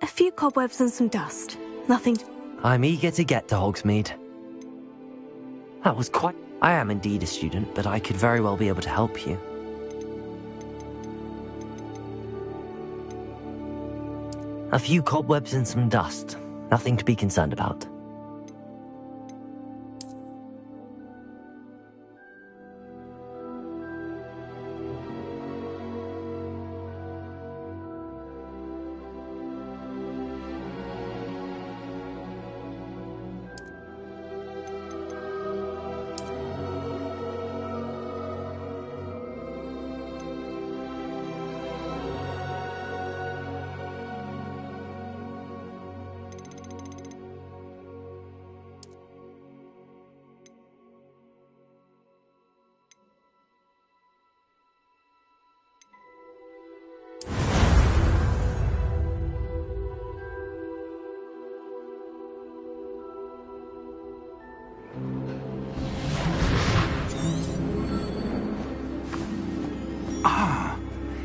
few cobwebs and some dust. Nothing... I'm eager to get to Hogsmeade. That was quite... I am indeed a student, but I could very well be able to help you. A few cobwebs and some dust. Nothing to be concerned about.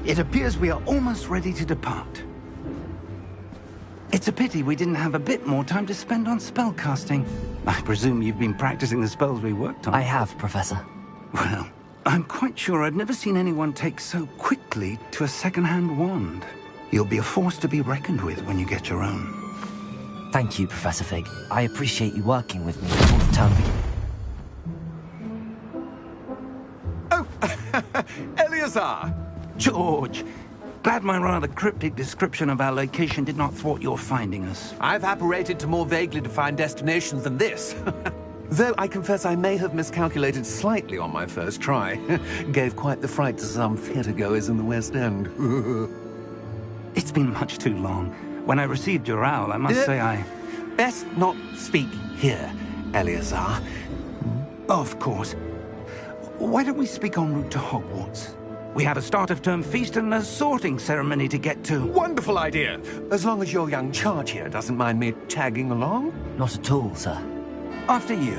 It appears we are almost ready to depart. It's a pity we didn't have a bit more time to spend on spellcasting. I presume you've been practicing the spells we worked on. I have, Professor. Well, I'm quite sure I've never seen anyone take so quickly to a second-hand wand. You'll be a force to be reckoned with when you get your own. Thank you, Professor Fig. I appreciate you working with me before the term begins. Oh, Eleazar! George, glad my rather cryptic description of our location did not thwart your finding us. I've apparated to more vaguely defined destinations than this. Though I confess I may have miscalculated slightly on my first try. Gave quite the fright to some theatre-goers in the West End. It's been much too long. When I received your owl, I must say I... Best not speak here, Eleazar. Of course. Why don't we speak en route to Hogwarts? We have a start-of-term feast and a sorting ceremony to get to. Wonderful idea! As long as your young charge here doesn't mind me tagging along. Not at all, sir. After you.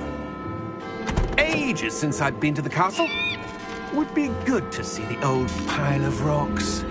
Ages since I'd been to the castle. Would be good to see the old pile of rocks.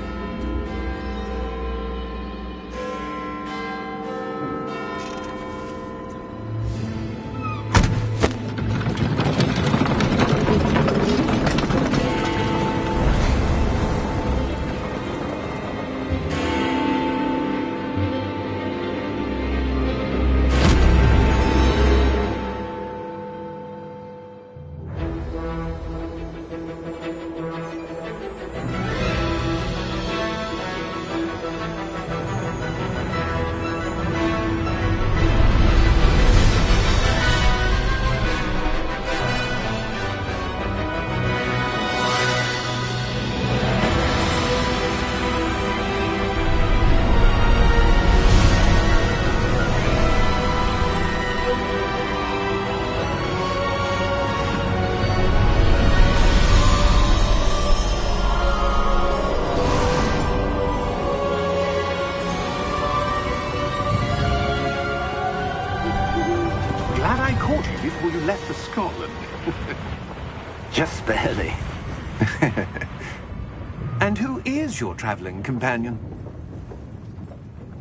Before you left for Scotland. Just barely. And who is your traveling companion?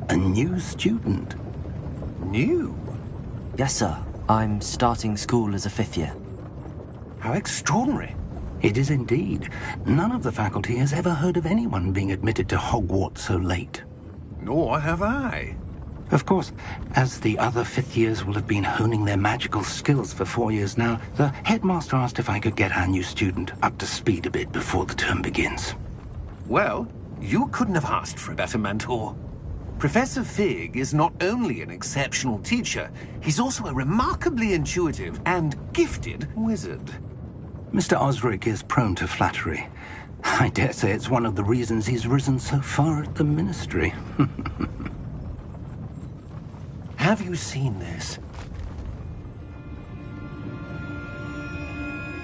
A new student. New? Yes, sir. I'm starting school as a 5th year. How extraordinary. It is indeed. None of the faculty has ever heard of anyone being admitted to Hogwarts so late. Nor have I. Of course, as the other 5th years will have been honing their magical skills for 4 years now, the headmaster asked if I could get our new student up to speed a bit before the term begins. Well, you couldn't have asked for a better mentor. Professor Fig is not only an exceptional teacher, he's also a remarkably intuitive and gifted wizard. Mr. Osric is prone to flattery. I dare say it's one of the reasons he's risen so far at the Ministry. Have you seen this?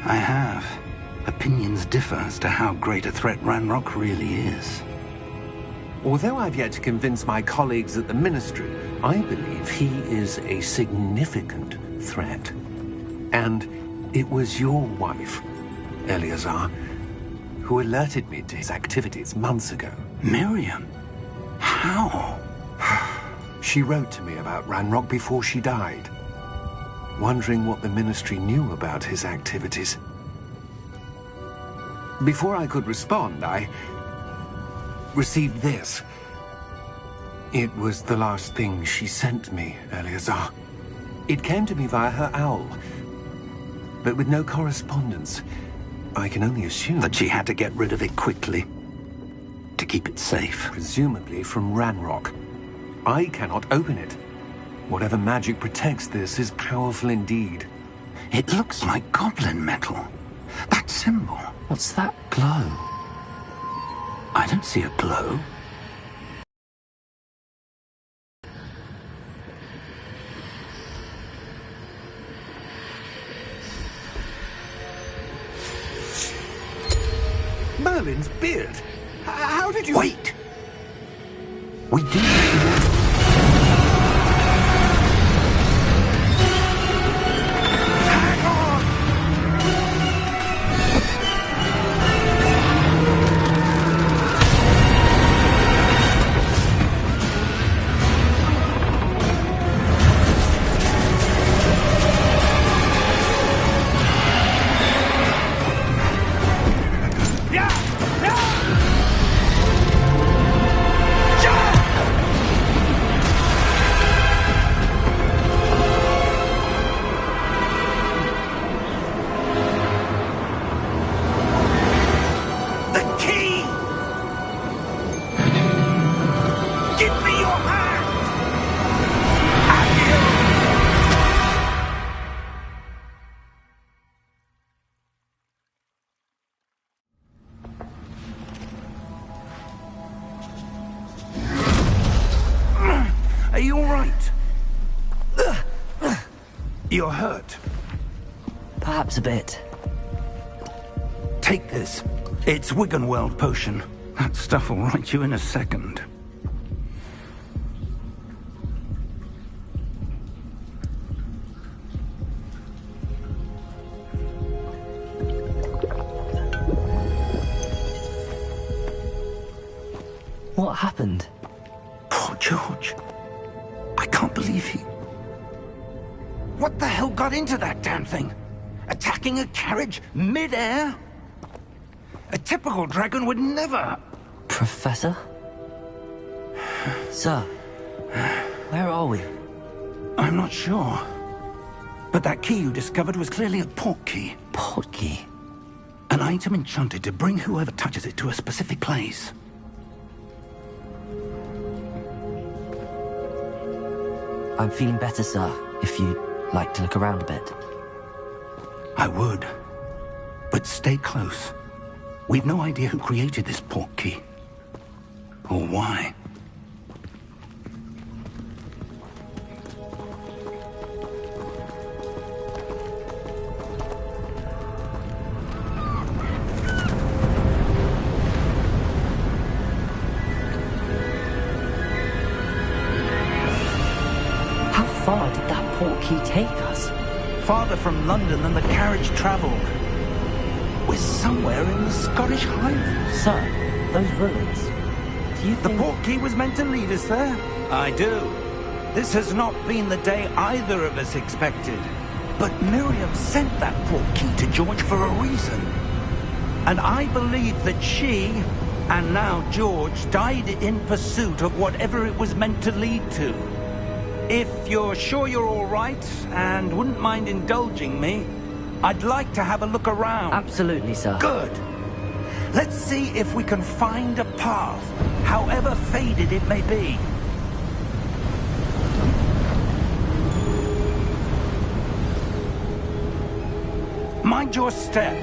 I have. Opinions differ as to how great a threat Ranrock really is. Although I've yet to convince my colleagues at the Ministry, I believe he is a significant threat. And it was your wife, Eleazar, who alerted me to his activities months ago. Miriam? How? She wrote to me about Ranrock before she died, wondering what the Ministry knew about his activities. Before I could respond, I received this. It was the last thing she sent me, Eleazar. It came to me via her owl, but with no correspondence. I can only assume That she had to get rid of it quickly to keep it safe. presumably from Ranrock. I cannot open it. Whatever magic protects this is powerful indeed. It looks like goblin metal. That symbol. What's that glow? I don't see a glow. Merlin's beard! How did you... Wait! We do... Hang on! Are you all right? You're hurt. Perhaps a bit. Take this. It's Wiggenweld potion. That stuff will right you in a second. What happened? Poor George. I can't believe he... What the hell got into that damn thing? Attacking a carriage mid-air? A typical dragon would never... Professor? Sir, where are we? I'm not sure. But that key you discovered was clearly a port key. Port key? An item enchanted to bring whoever touches it to a specific place. I'm feeling better, sir, if you'd like to look around a bit. I would. But stay close. We've no idea who created this port key. Or why. How far did that port key take us? Farther from London than the carriage travelled. We're somewhere in the Scottish Highlands. Sir, those ruins. Do you The think... port key was meant to lead us there? I do. This has not been the day either of us expected. But Miriam sent that port key to George for a reason. And I believe that she, and now George, died in pursuit of whatever it was meant to lead to. If you're sure you're all right, and wouldn't mind indulging me, I'd like to have a look around. Absolutely, sir. Good. Let's see if we can find a path, however faded it may be. Mind your step.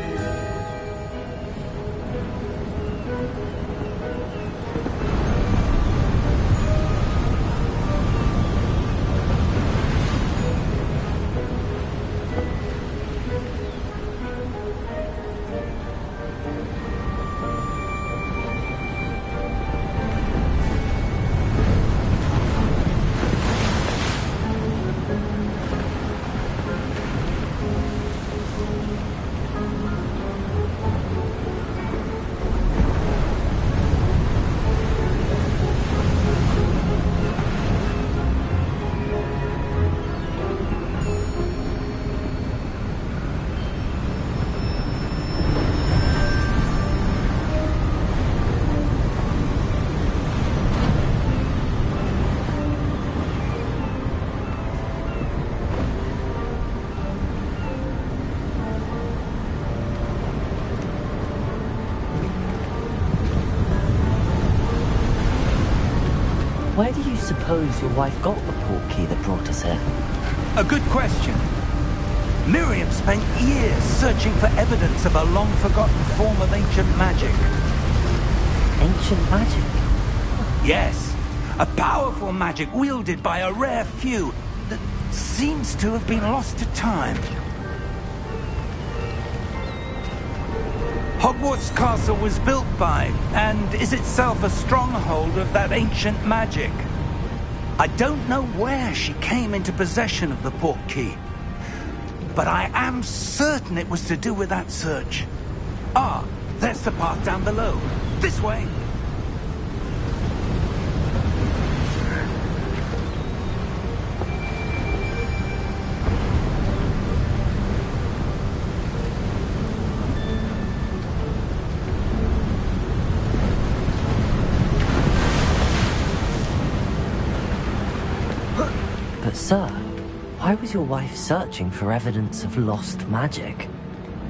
Where do you suppose your wife got the portkey that brought us here? A good question. Miriam spent years searching for evidence of a long-forgotten form of ancient magic. Ancient magic? Yes, a powerful magic wielded by a rare few that seems to have been lost to time. Hogwarts Castle was built by, and is itself a stronghold of that ancient magic. I don't know where she came into possession of the portkey, but I am certain it was to do with that search. Ah, there's the path down below. This way. But sir, why was your wife searching for evidence of lost magic?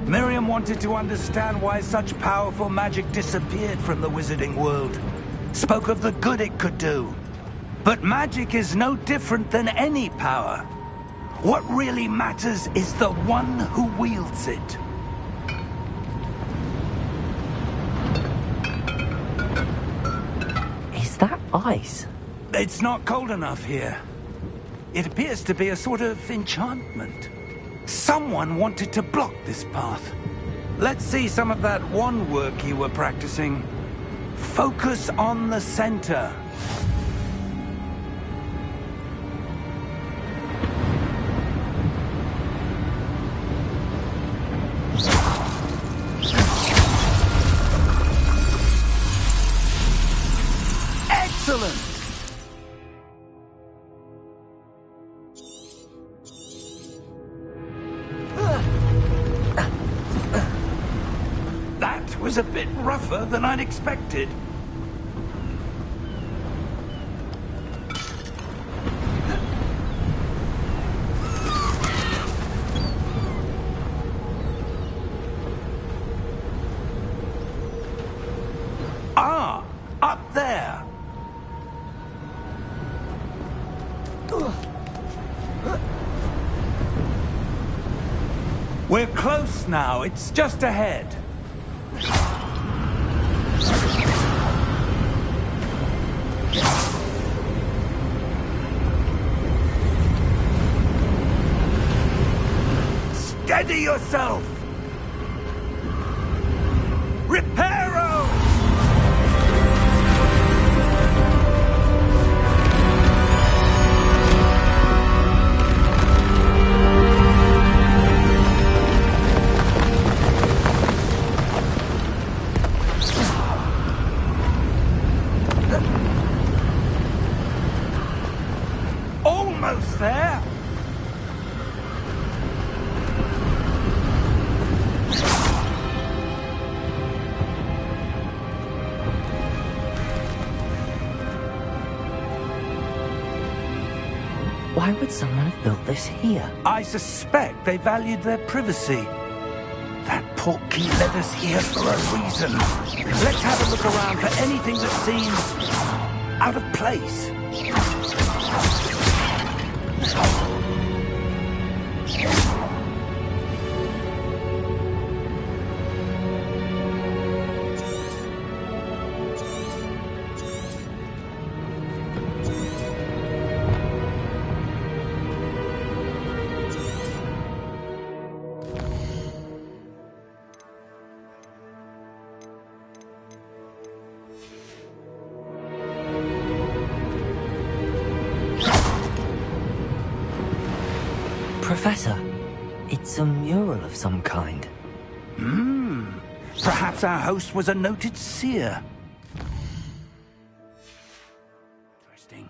Miriam wanted to understand why such powerful magic disappeared from the wizarding world. Spoke of the good it could do. But magic is no different than any power. What really matters is the one who wields it. Is that ice? It's not cold enough here. It appears to be a sort of enchantment. Someone wanted to block this path. Let's see some of that wand work you were practicing. Focus on the center. Excellent! That was a bit rougher than I'd expected. Ah, up there. We're close now. It's just ahead. Steady yourself! Reparo! Almost there! Why would someone have built this here? I suspect they valued their privacy. That portkey led us here for a reason. Let's have a look around for anything that seems out of place. Professor, it's a mural of some kind. Perhaps our host was a noted seer. Interesting.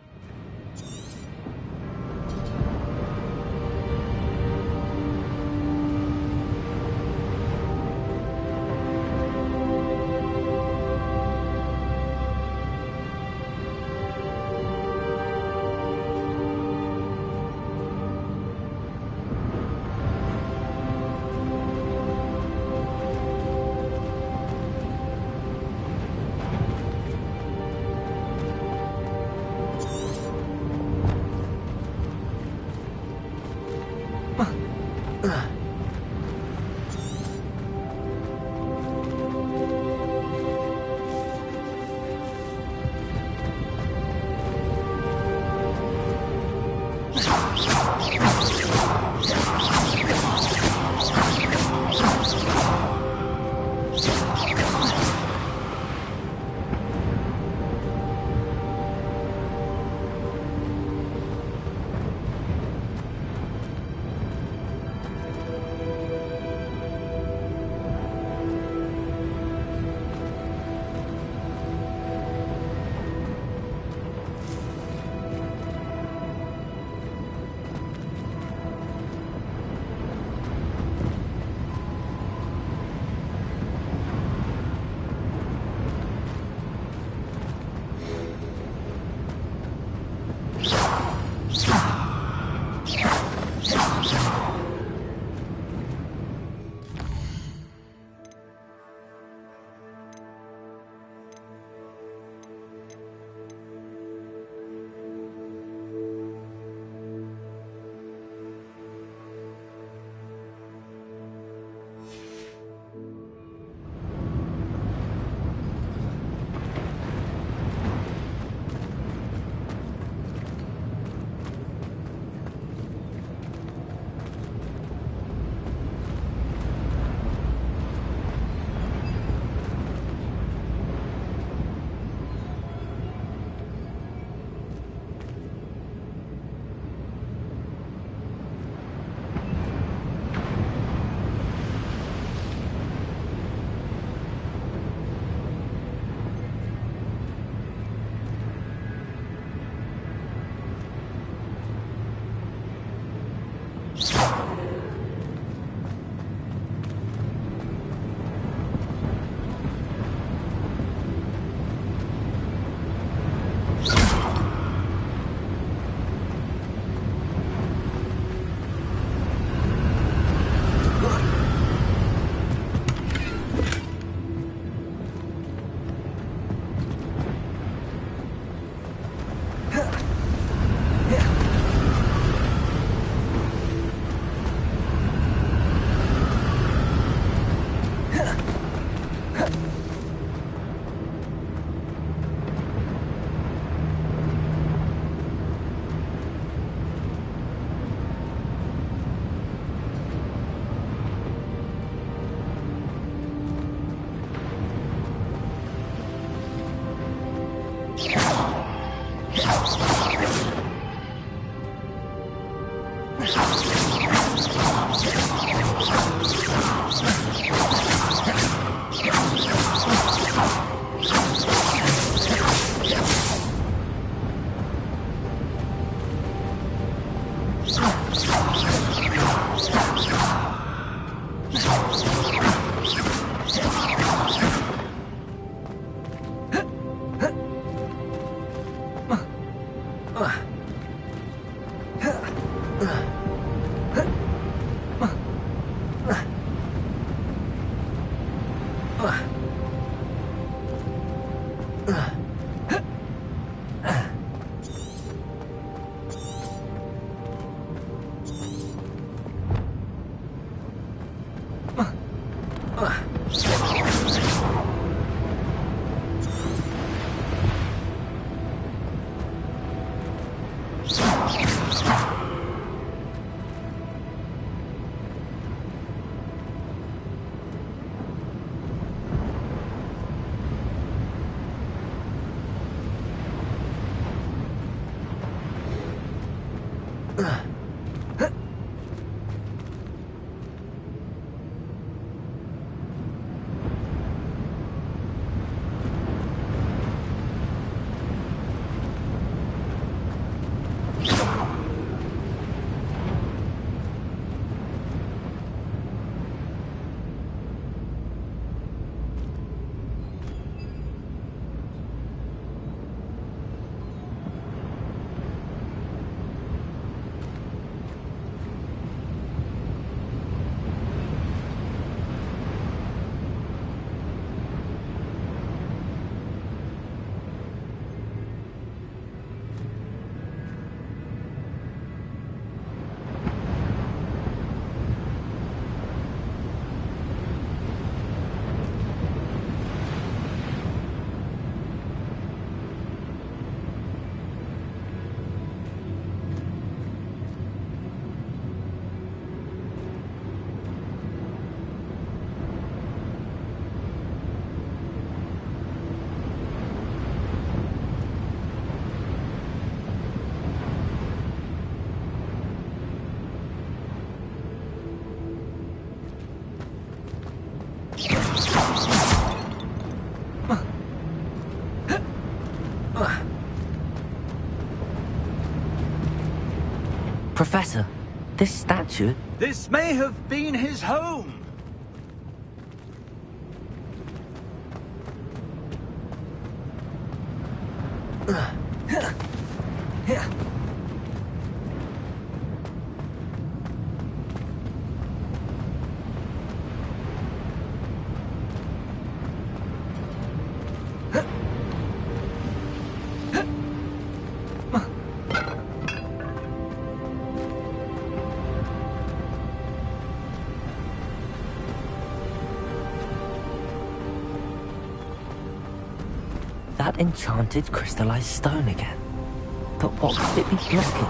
Professor, this statue... This may have been his home. That enchanted crystallized stone again. But what could it be blocking?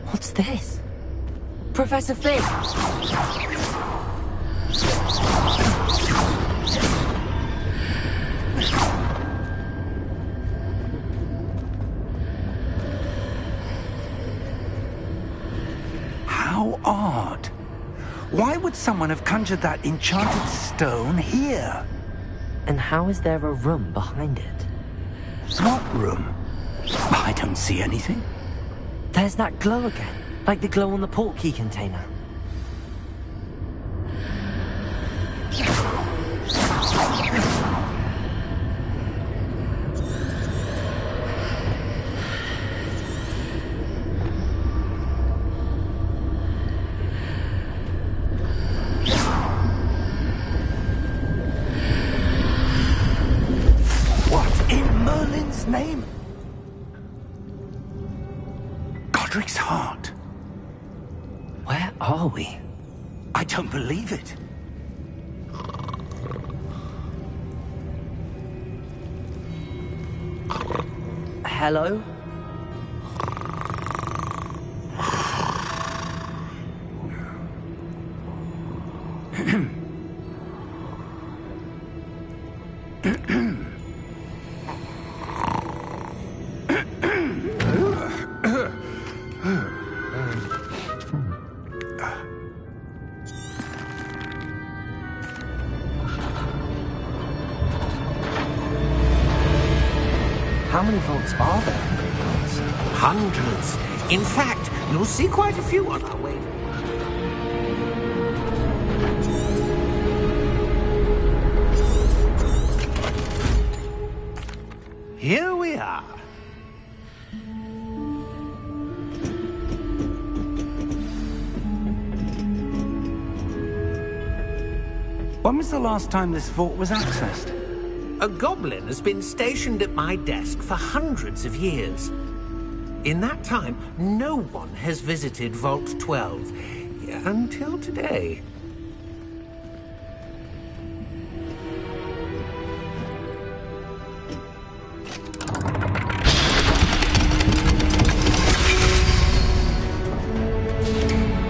What's this? Professor Fig! How odd. Why would someone have conjured that enchanted stone here? And how is there a room behind it? What room? I don't see anything. There's that glow again, like the glow on the portkey container. What in Merlin's name? Godric's heart. Where are we? I don't believe it. Hello? How many vaults are there in Hogwarts? Hundreds. In fact, you'll see quite a few on our way. Here we are. When was the last time this vault was accessed? A goblin has been stationed at my desk for hundreds of years. In that time, no one has visited Vault 12 until today.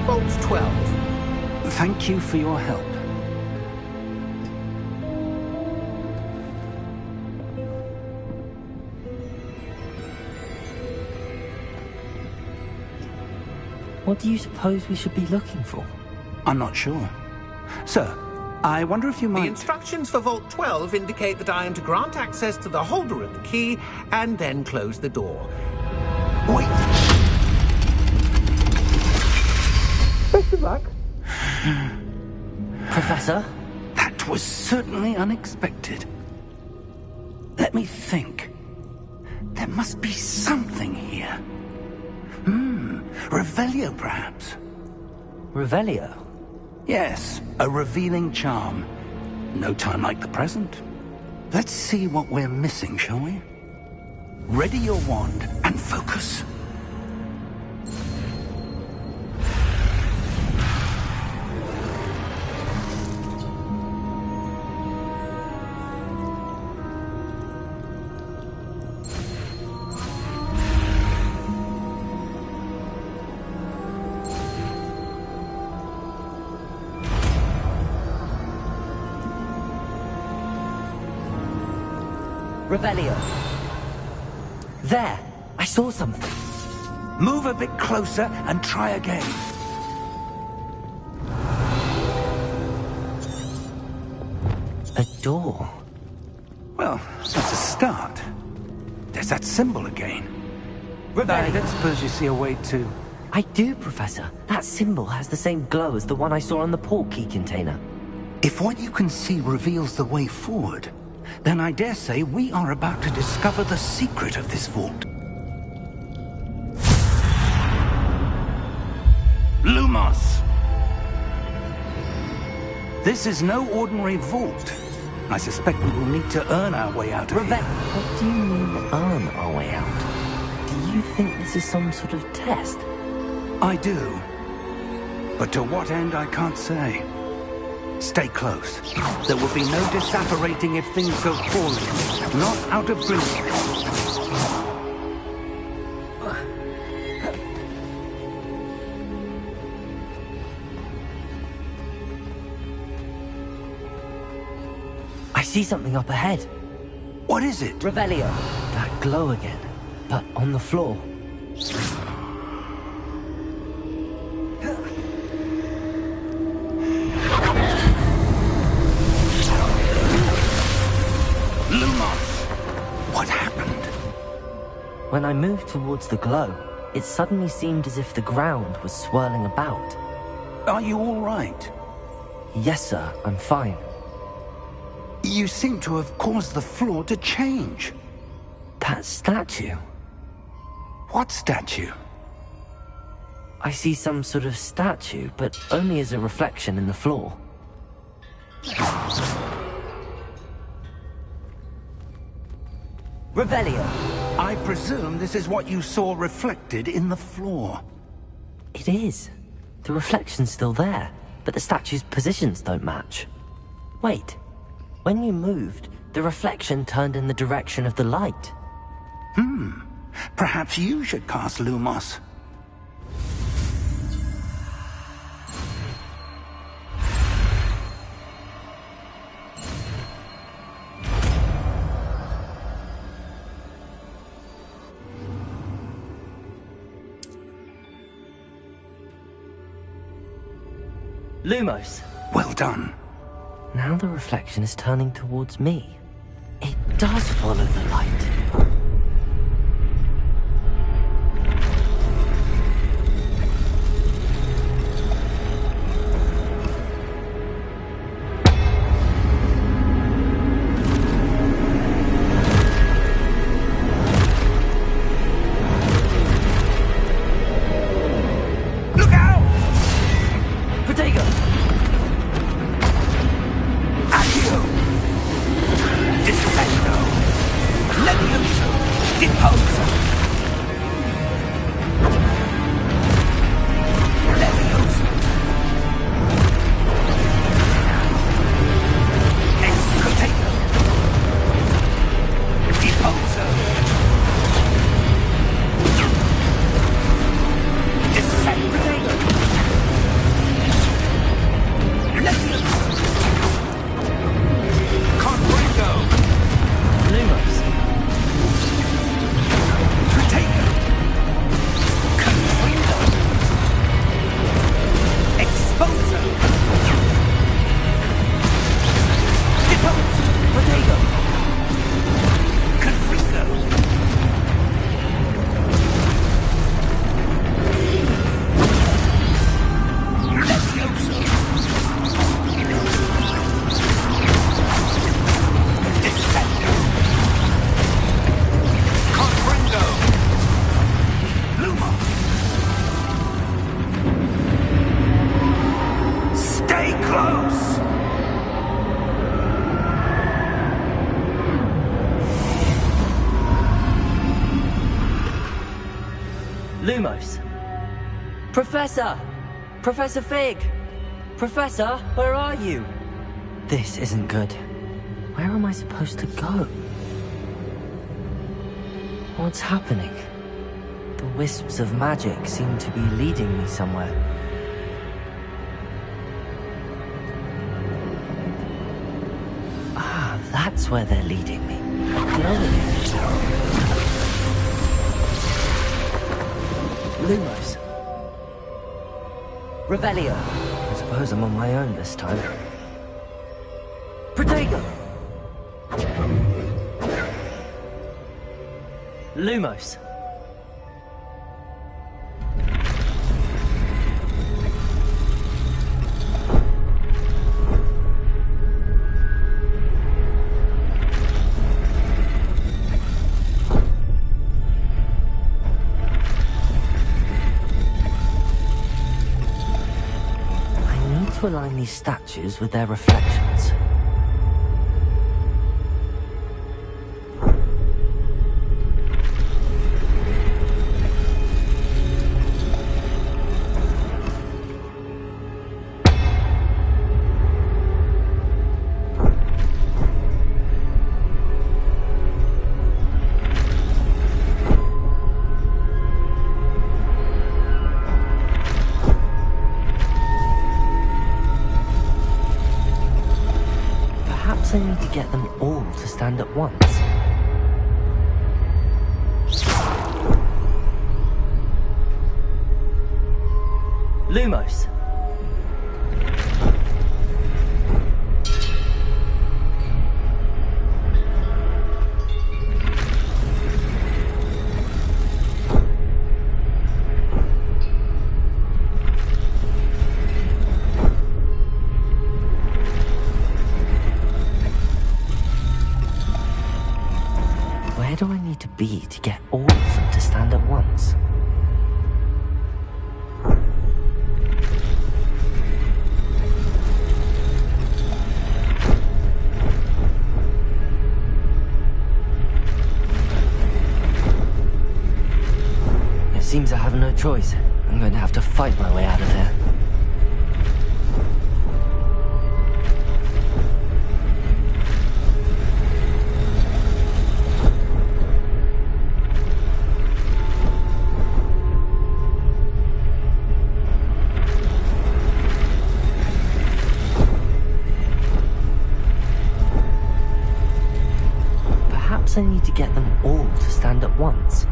Vault 12. Thank you for your help. What do you suppose we should be looking for? I'm not sure. Sir, I wonder if you The might... instructions for Vault 12 indicate that I am to grant access to the holder of the key and then close the door. Wait! Best of luck. Professor? That was certainly unexpected. Let me think. There must be something here. Revelio, perhaps? Revelio? Yes, a revealing charm. No time like the present. Let's see what we're missing, shall we? Ready your wand and focus. Revelio. There! I saw something. Move a bit closer and try again. A door? Well, that's a start. There's that symbol again. Revelio. I don't suppose you see a way to... I do, Professor. That symbol has the same glow as the one I saw on the portkey container. If what you can see reveals the way forward, then I dare say we are about to discover the secret of this vault. Lumos! This is no ordinary vault. I suspect we will need to earn our way out of here. What do you mean, earn our way out? Do you think this is some sort of test? I do. But to what end, I can't say. Stay close. There will be no disapparating if things go poorly. Not out of Grimlock. I see something up ahead. What is it? Revelio. That glow again, but on the floor. Lumos! What happened? When I moved towards the glow, it suddenly seemed as if the ground was swirling about. Are you all right? Yes, sir, I'm fine. You seem to have caused the floor to change. That statue? What statue? I see some sort of statue, but only as a reflection in the floor. Revelio. I presume this is what you saw reflected in the floor. It is. The reflection's still there, but the statue's positions don't match. Wait. When you moved, the reflection turned in the direction of the light. Perhaps you should cast Lumos. Lumos. Well done. Now the reflection is turning towards me. It does follow the light. Lumos. Professor! Professor Fig! Professor, where are you? This isn't good. Where am I supposed to go? What's happening? The wisps of magic seem to be leading me somewhere. Ah, that's where they're leading me. Glowing. Lumos. Revelio. I suppose I'm on my own this time. Protego! Lumos. To align these statues with their reflections. I need to get them all to stand at once. Lumos. Where do I need to be to get all of them to stand at once? It seems I have no choice. I'm going to have to fight my way out of here. I need to get them all to stand at once.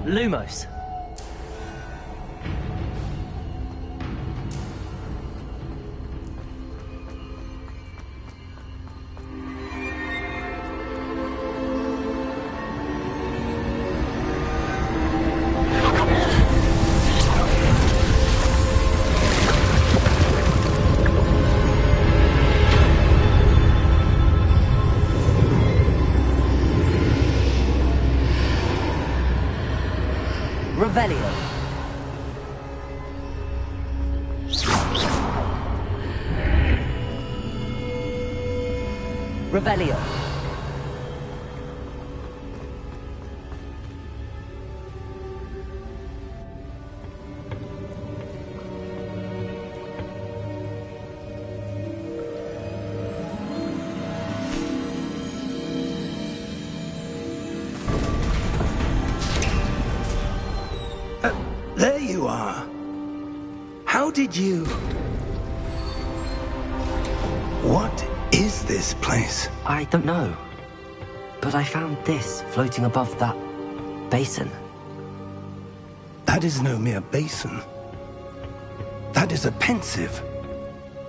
Lumos. Revelio. Revelio. did you... What is this place? I don't know. But I found this floating above that basin. That is no mere basin. That is a pensive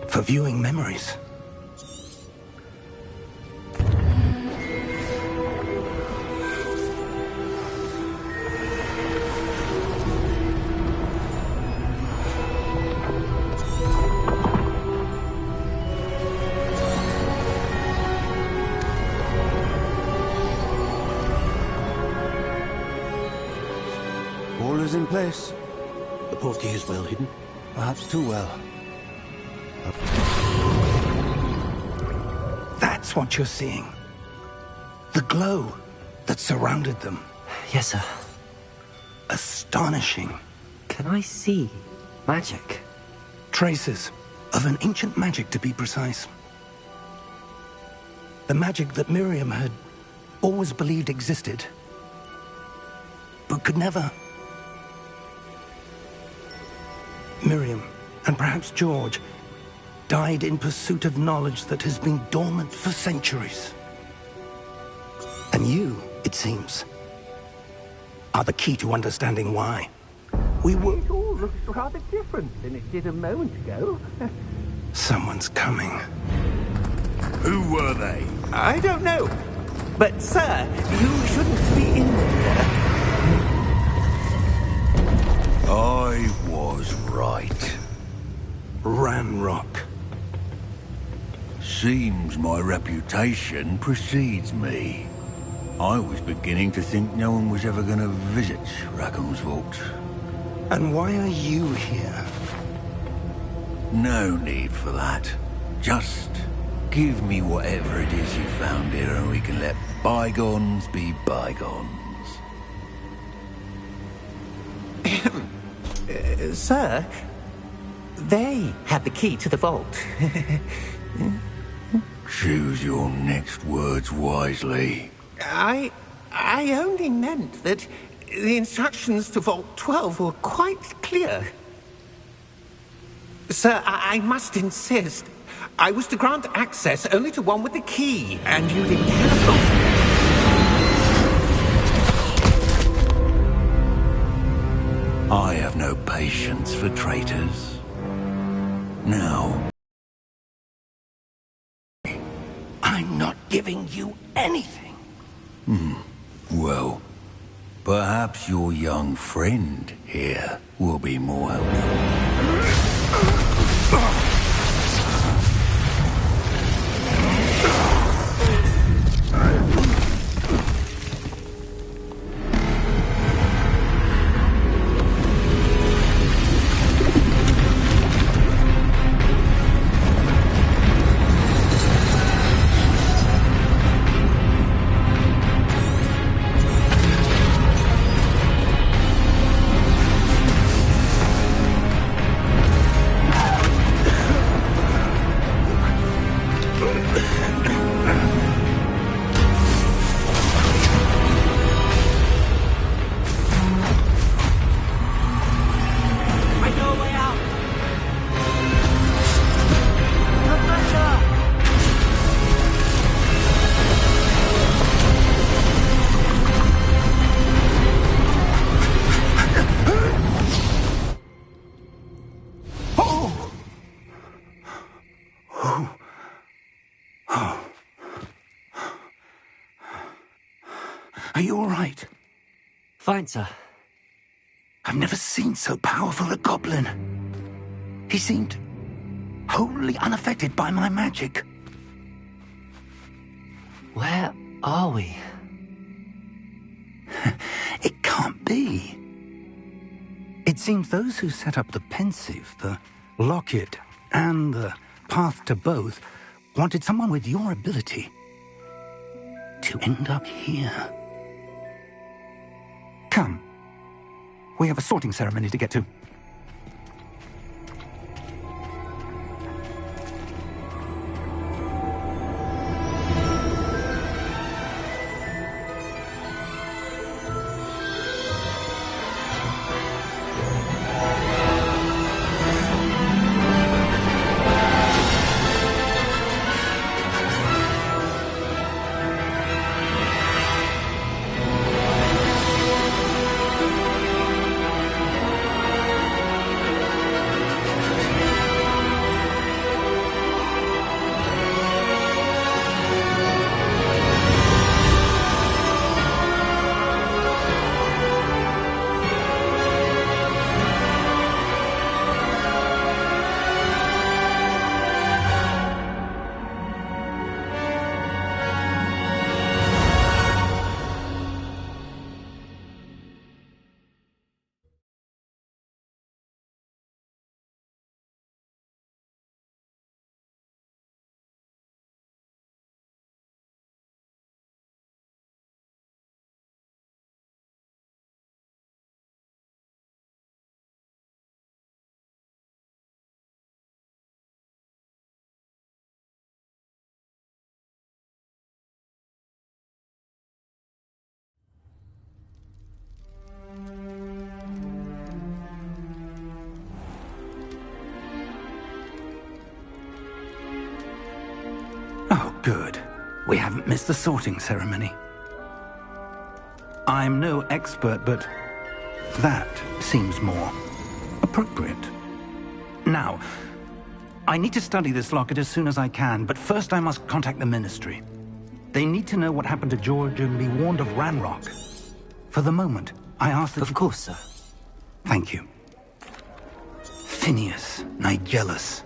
for viewing memories. All is in place. The portkey is well hidden. Perhaps too well. That's what you're seeing. The glow that surrounded them. Yes, sir. Astonishing. Can I see magic? Traces of an ancient magic, to be precise. The magic that Miriam had always believed existed, but could never. Miriam, and perhaps George, died in pursuit of knowledge that has been dormant for centuries. And you, it seems, are the key to understanding why. We were... It all looks rather different than it did a moment ago. Someone's coming. Who were they? I don't know. But, sir, you shouldn't be in there. I was right. Ranrock. Seems my reputation precedes me. I was beginning to think no one was ever going to visit Rackham's Vault. And why are you here? No need for that. Just give me whatever it is you found here and we can let bygones be bygones. Sir, they had the key to the vault. Choose your next words wisely. I only meant that the instructions to Vault 12 were quite clear. Sir, I must insist. I was to grant access only to one with the key, and you didn't have I have no patience for traitors. Now... I'm not giving you anything. Well, perhaps your young friend here will be more helpful. Are you all right? Fine, sir. I've never seen so powerful a goblin. He seemed wholly unaffected by my magic. Where are we? It can't be. It seems those who set up the pensive, the locket, and the path to both wanted someone with your ability to end up here. Come. We have a sorting ceremony to get to. Good. We haven't missed the sorting ceremony. I'm no expert, but that seems more appropriate. Now, I need to study this locket as soon as I can, but first I must contact the Ministry. They need to know what happened to George and be warned of Ranrock. For the moment, I ask that Of course, sir. Thank you. Phineas, Nigellus,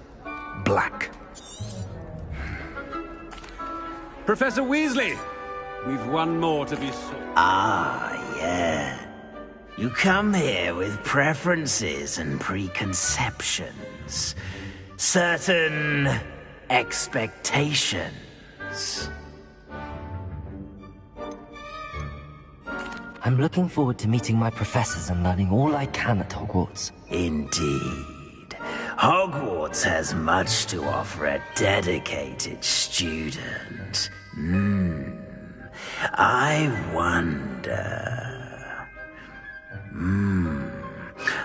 Black. Professor Weasley! We've one more to be sorted. Ah, yeah. You come here with preferences and preconceptions. Certain expectations. I'm looking forward to meeting my professors and learning all I can at Hogwarts. Indeed. Hogwarts has much to offer a dedicated student. I wonder...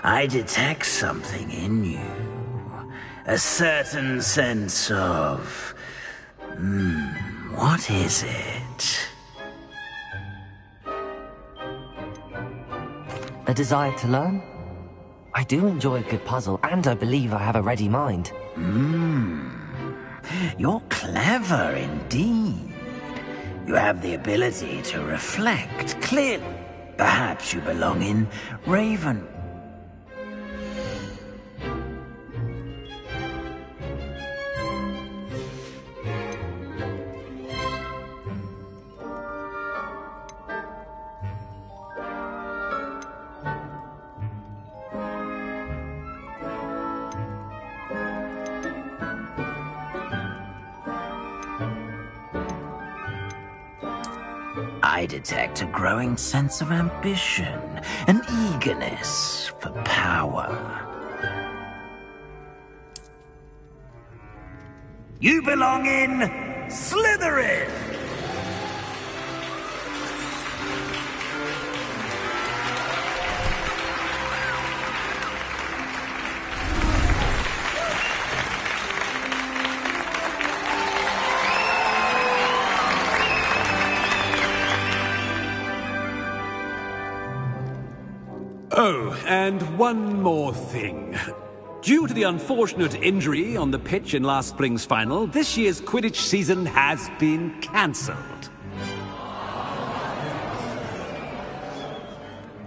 I detect something in you. A certain sense of... what is it? A desire to learn? I do enjoy a good puzzle, and I believe I have a ready mind. You're clever indeed. You have the ability to reflect clearly. Perhaps you belong in Raven. I detect a growing sense of ambition, an eagerness for power. You belong in Slytherin! Oh, and one more thing. Due to the unfortunate injury on the pitch in last spring's final, this year's Quidditch season has been cancelled.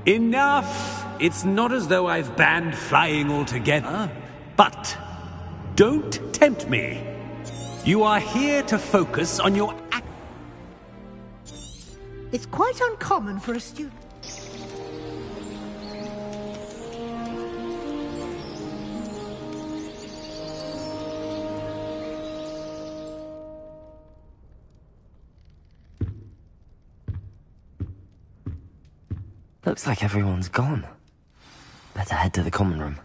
Enough! It's not as though I've banned flying altogether, but don't tempt me. You are here to focus on your It's quite uncommon for a student. Looks like everyone's gone. Better head to the common room.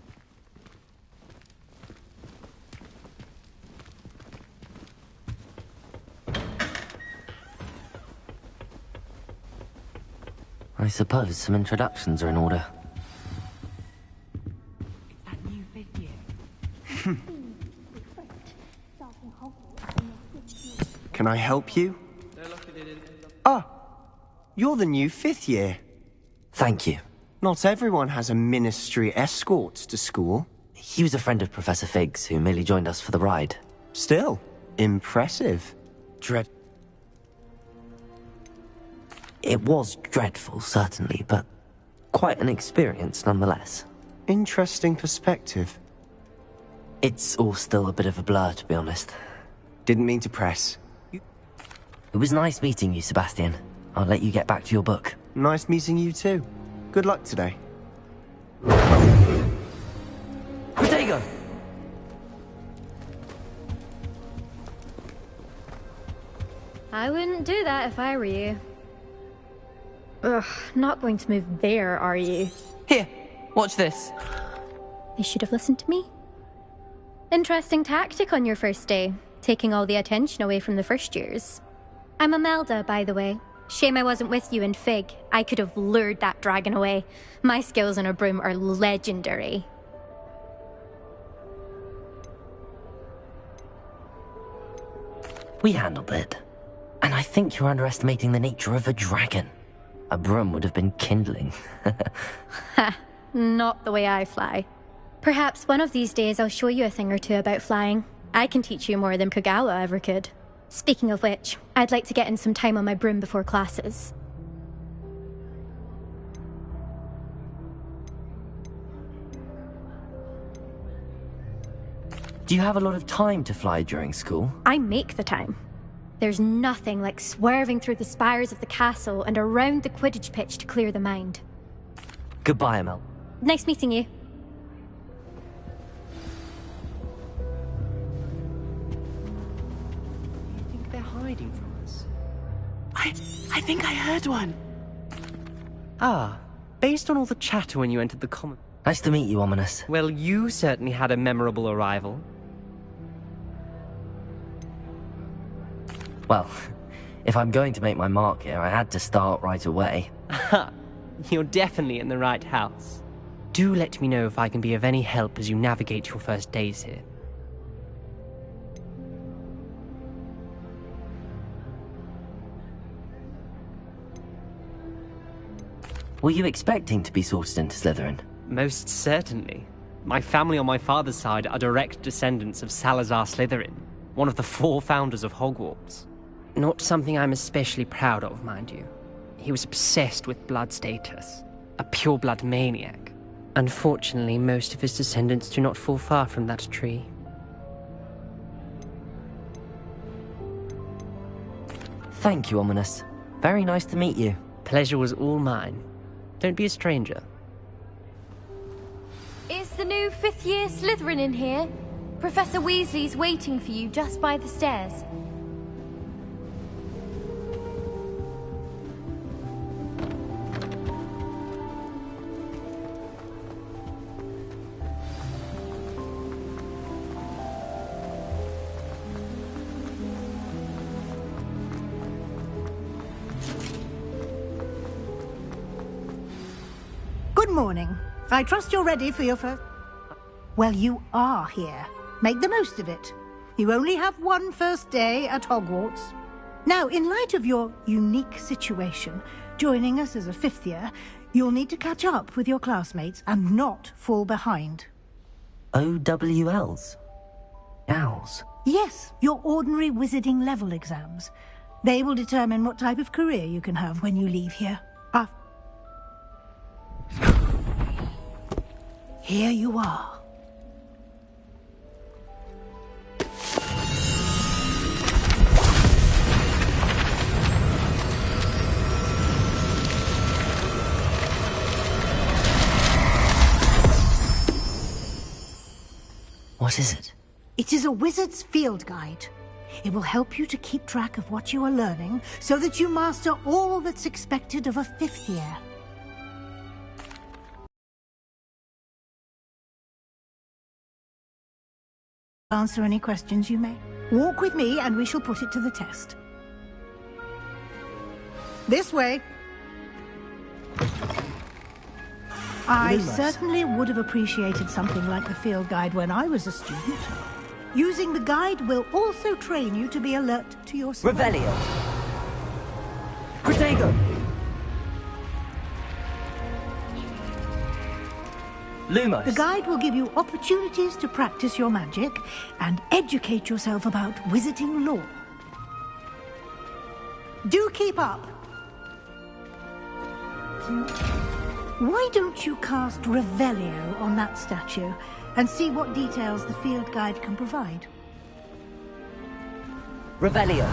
I suppose some introductions are in order. That new fifth year. Can I help you? Ah, you're the new fifth year. Thank you. Not everyone has a ministry escort to school. He was a friend of Professor Fig's, who merely joined us for the ride. Still, impressive. It was dreadful, certainly, but quite an experience nonetheless. Interesting perspective. It's all still a bit of a blur, to be honest. Didn't mean to press. It was nice meeting you, Sebastian. I'll let you get back to your book. Nice meeting you too. Good luck today. Protego! I wouldn't do that if I were you. Ugh, not going to move there, are you? Here, watch this. They should have listened to me. Interesting tactic on your first day, taking all the attention away from the first years. I'm Imelda, by the way. Shame I wasn't with you in Fig. I could have lured that dragon away. My skills on a broom are legendary. We handled it. And I think you're underestimating the nature of a dragon. A broom would have been kindling. Ha, not the way I fly. Perhaps one of these days I'll show you a thing or two about flying. I can teach you more than Kagawa ever could. Speaking of which, I'd like to get in some time on my broom before classes. Do you have a lot of time to fly during school? I make the time. There's nothing like swerving through the spires of the castle and around the Quidditch pitch to clear the mind. Goodbye, Emil. Nice meeting you. You think they're hiding from us? I think I heard one. Ah, based on all the chatter when you entered the common... Nice to meet you, Ominous. Well, you certainly had a memorable arrival. Well, if I'm going to make my mark here, I had to start right away. Ha! You're definitely in the right house. Do let me know if I can be of any help as you navigate your first days here. Were you expecting to be sorted into Slytherin? Most certainly. My family on my father's side are direct descendants of Salazar Slytherin, one of the 4 founders of Hogwarts. Not something I'm especially proud of, mind you. He was obsessed with blood status, a pure-blood maniac. Unfortunately, most of his descendants do not fall far from that tree. Thank you, Ominous. Very nice to meet you. Pleasure was all mine. Don't be a stranger. Is the new 5th year Slytherin in here? Professor Weasley's waiting for you just by the stairs. Good morning. I trust you're ready for your first... Well, you are here. Make the most of it. You only have one first day at Hogwarts. Now, in light of your unique situation, joining us as a 5th year, you'll need to catch up with your classmates and not fall behind. OWLs? Owls? Yes, your ordinary wizarding level exams. They will determine what type of career you can have when you leave here. Here you are. What is it? It is a wizard's field guide. It will help you to keep track of what you are learning so that you master all that's expected of a 5th year. Answer any questions you may. Walk with me and we shall put it to the test. This way. I certainly would have appreciated something like the field guide when I was a student. Using the guide will also train you to be alert to your... Revelio! Protego! Lumos! The guide will give you opportunities to practice your magic and educate yourself about wizarding lore. Do keep up! Why don't you cast Revelio on that statue and see what details the field guide can provide? Revelio!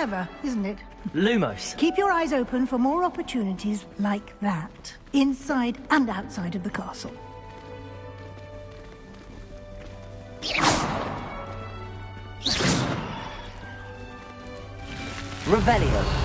Clever, isn't it? Lumos. Keep your eyes open for more opportunities like that, inside and outside of the castle. Revelio.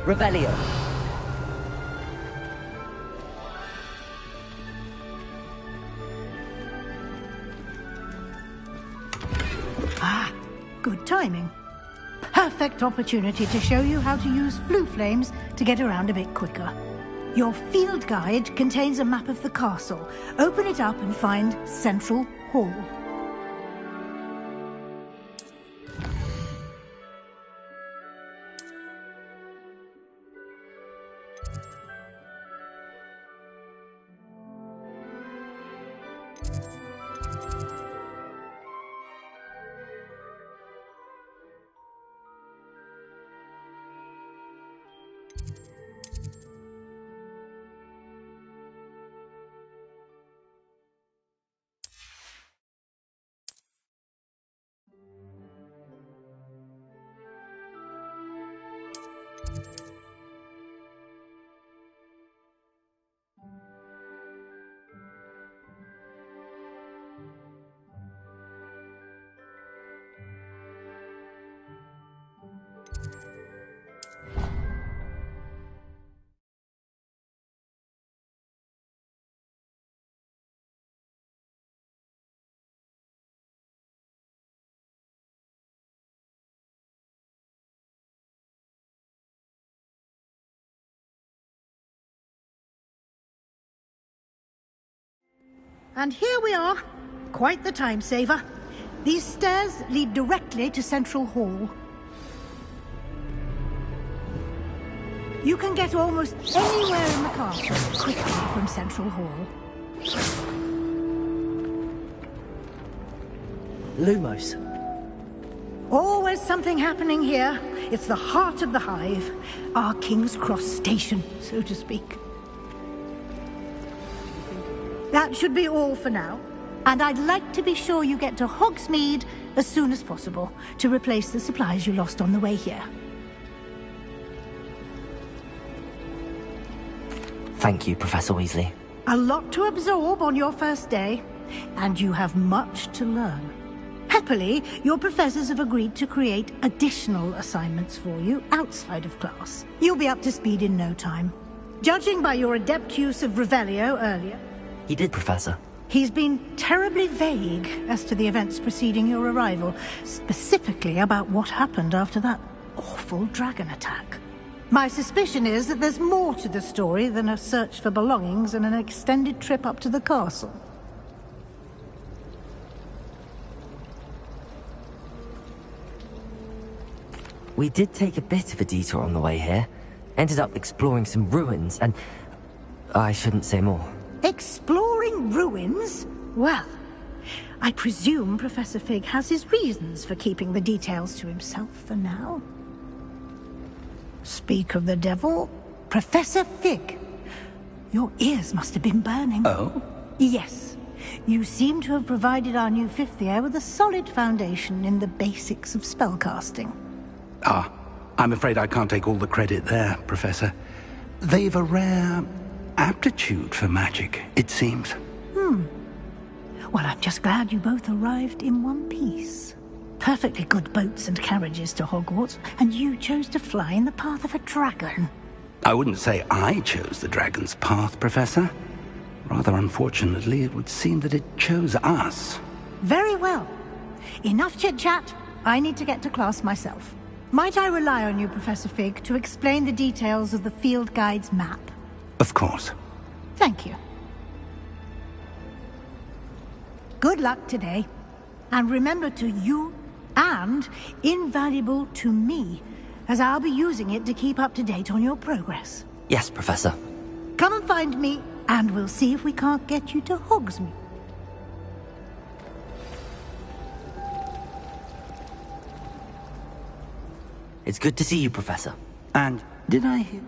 Revelio. Ah, good timing. Perfect opportunity to show you how to use blue flames to get around a bit quicker. Your field guide contains a map of the castle. Open it up and find Central Hall. And here we are. Quite the time saver. These stairs lead directly to Central Hall. You can get almost anywhere in the castle quickly from Central Hall. Lumos. Always something happening here. It's the heart of the hive. Our King's Cross station, so to speak. That should be all for now. And I'd like to be sure you get to Hogsmeade as soon as possible to replace the supplies you lost on the way here. Thank you, Professor Weasley. A lot to absorb on your first day, and you have much to learn. Happily, your professors have agreed to create additional assignments for you outside of class. You'll be up to speed in no time. Judging by your adept use of Revelio earlier... He did, Professor. He's been terribly vague as to the events preceding your arrival, specifically about what happened after that awful dragon attack. My suspicion is that there's more to the story than a search for belongings and an extended trip up to the castle. We did take a bit of a detour on the way here. Ended up exploring some ruins and... I shouldn't say more. Exploring ruins? Well, I presume Professor Fig has his reasons for keeping the details to himself for now. Speak of the devil, Professor Fig. Your ears must have been burning. Oh? Yes. You seem to have provided our new fifth year with a solid foundation in the basics of spellcasting. Ah, I'm afraid I can't take all the credit there, Professor. They've a rare aptitude for magic, it seems. Well, I'm just glad you both arrived in one piece. Perfectly good boats and carriages to Hogwarts, and you chose to fly in the path of a dragon. I wouldn't say I chose the dragon's path, Professor. Rather unfortunately, it would seem that it chose us. Very well. Enough chit-chat. I need to get to class myself. Might I rely on you, Professor Fig, to explain the details of the field guide's map? Of course. Thank you. Good luck today. And remember to you, and invaluable to me, as I'll be using it to keep up to date on your progress. Yes, Professor. Come and find me, and we'll see if we can't get you to Hogsmeade. It's good to see you, Professor. And did I hear...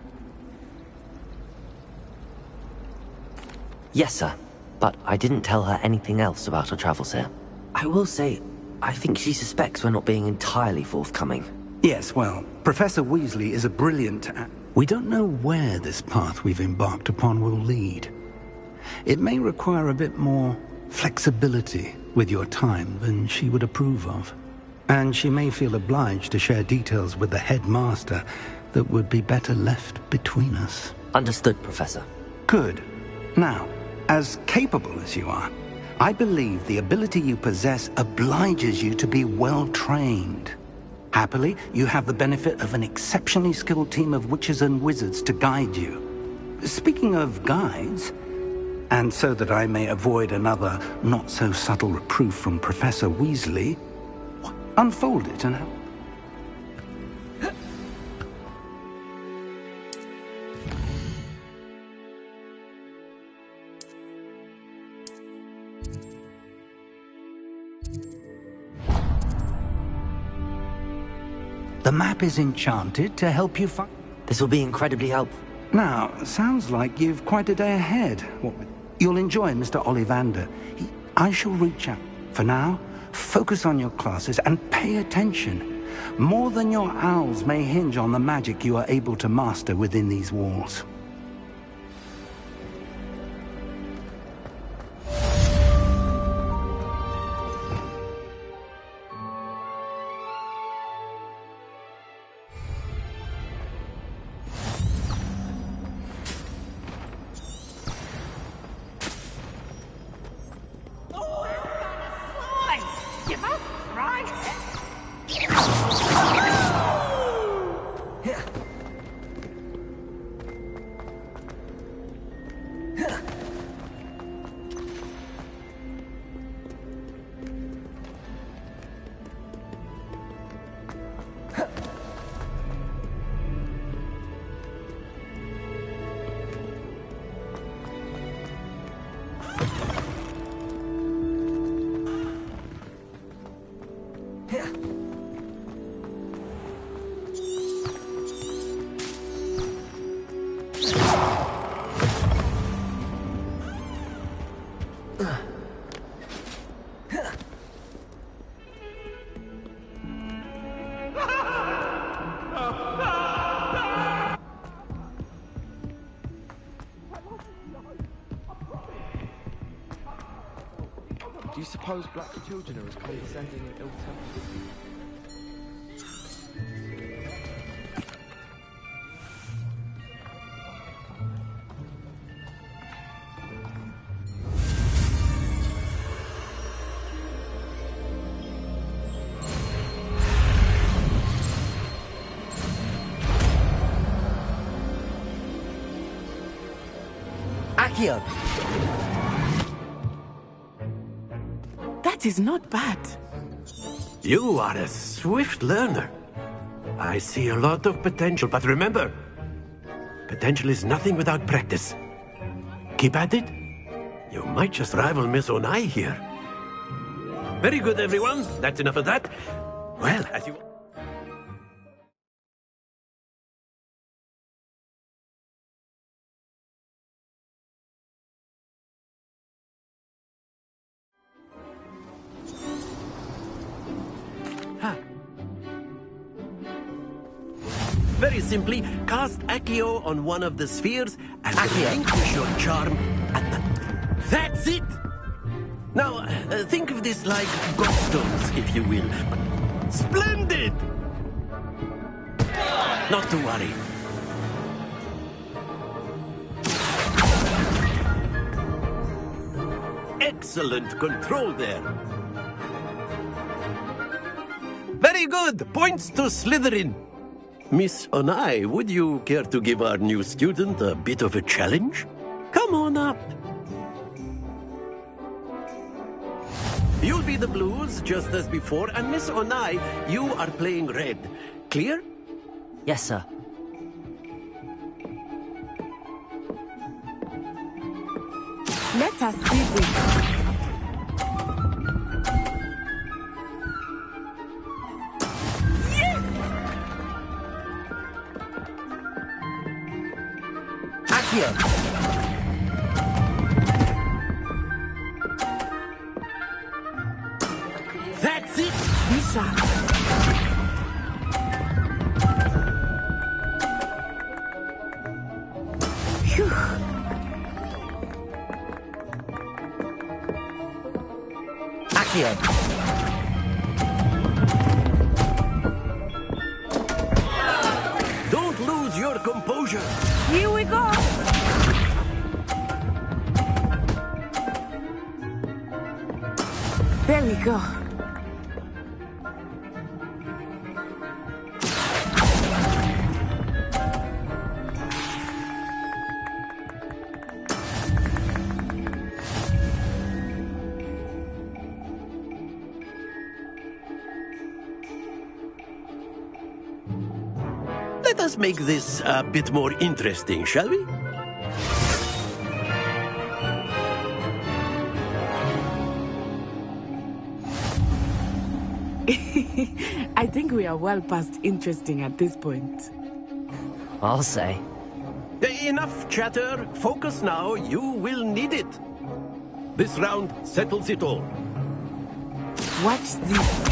Yes, sir. But I didn't tell her anything else about her travels here. I will say, I think she suspects we're not being entirely forthcoming. Yes, well, Professor Weasley is a brilliant... We don't know where this path we've embarked upon will lead. It may require a bit more flexibility with your time than she would approve of. And she may feel obliged to share details with the headmaster that would be better left between us. Understood, Professor. Good. Now, as capable as you are, I believe the ability you possess obliges you to be well-trained. Happily, you have the benefit of an exceptionally skilled team of witches and wizards to guide you. Speaking of guides, and so that I may avoid another not-so-subtle reproof from Professor Weasley, unfold it and... The map is enchanted to help you find... This will be incredibly helpful. Now, sounds like you've quite a day ahead. You'll enjoy Mr. Ollivander. I shall reach out. For now, focus on your classes and pay attention. More than your owls may hinge on the magic you are able to master within these walls. Do you suppose black children are as condescending and ill-tempered as you? Accio! That is not bad. You are a swift learner. I see a lot of potential, but remember, potential is nothing without practice. Keep at it. You might just rival Miss Onai here. Very good, everyone. That's enough of that. Well, as you... Very simply, cast Accio on one of the spheres and relinquish your charm. That's it! Now, think of this like godstones, if you will. Splendid! Not to worry. excellent control there. Very good. Points to Slytherin. Miss Onai, would you care to give our new student a bit of a challenge? Come on up. You'll be the blues, just as before, and Miss Onai, you are playing red. Clear? Yes, sir. Let us see this. Yes! Accio! That's it! Bishop. Phew. Accio! Don't lose your composure. Here we go. There we go. Let us make this a bit more interesting, shall we? I think we are well past interesting at this point. I'll say. Enough chatter. Focus now. You will need it. This round settles it all. Watch this.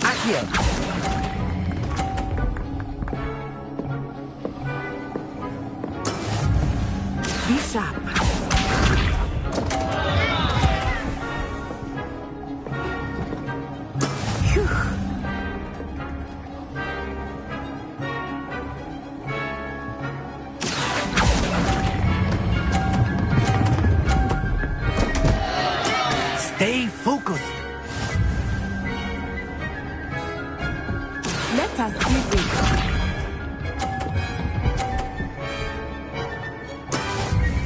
Accio! Bishop. Phew. Stay focused. Let us see this.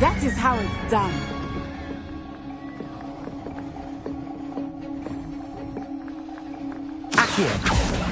That is how it's done. Accio!